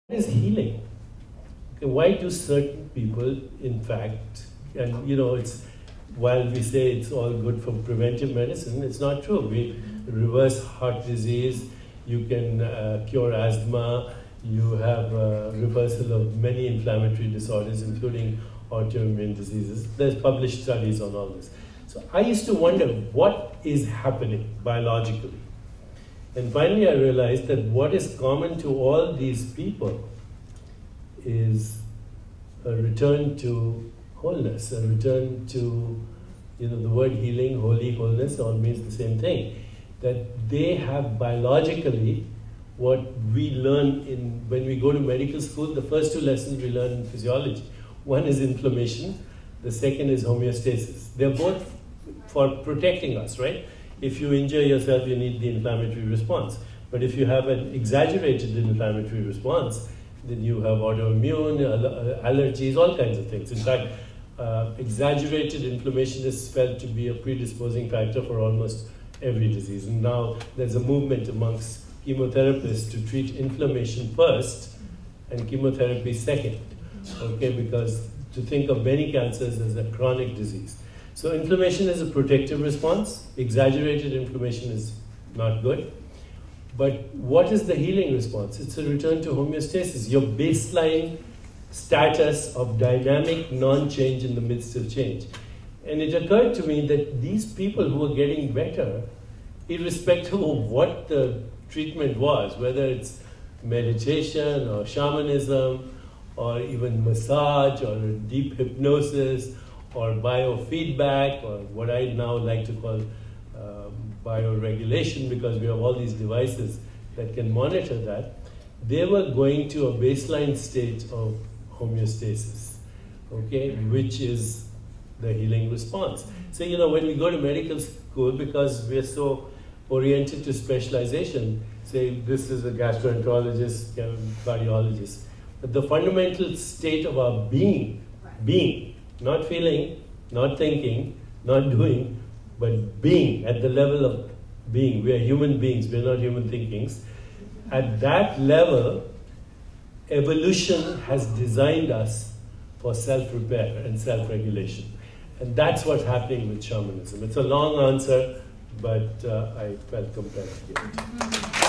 is healing? Okay, why do certain people, in fact, and you know, it's while we say it's all good for preventive medicine, it's not true. We reverse heart disease, you can cure asthma, you have reversal of many inflammatory disorders, including autoimmune diseases. There's published studies on all this. So I used to wonder what is happening biologically. And finally I realized that what is common to all these people is a return to wholeness, a return to, you know, the word healing, holy, wholeness all means the same thing. That they have biologically what we learn when we go to medical school. The first two lessons we learn in physiology. One is inflammation, the second is homeostasis. They're both for protecting us, right? If you injure yourself, you need the inflammatory response. But if you have an exaggerated inflammatory response, then you have autoimmune, allergies, all kinds of things. In fact, exaggerated inflammation is felt to be a predisposing factor for almost every disease. And now there's a movement amongst chemotherapists to treat inflammation first and chemotherapy second. Okay, because to think of many cancers as a chronic disease. So inflammation is a protective response. Exaggerated inflammation is not good. But what is the healing response? It's a return to homeostasis, your baseline status of dynamic non-change in the midst of change. And it occurred to me that these people who are getting better, irrespective of what the treatment was, whether it's meditation or shamanism, or even massage, or deep hypnosis, or biofeedback, or what I now like to call bioregulation, because we have all these devices that can monitor that, they were going to a baseline state of homeostasis, okay, which is the healing response. So, you know, when we go to medical school, because we're so oriented to specialization, say this is a gastroenterologist, cardiologist, but the fundamental state of our being, not feeling, not thinking, not doing, but being, at the level of being. We are human beings, we are not human thinkings. At that level, evolution has designed us for self-repair and self-regulation. And that's what's happening with shamanism. It's a long answer, but I felt compelled to give it.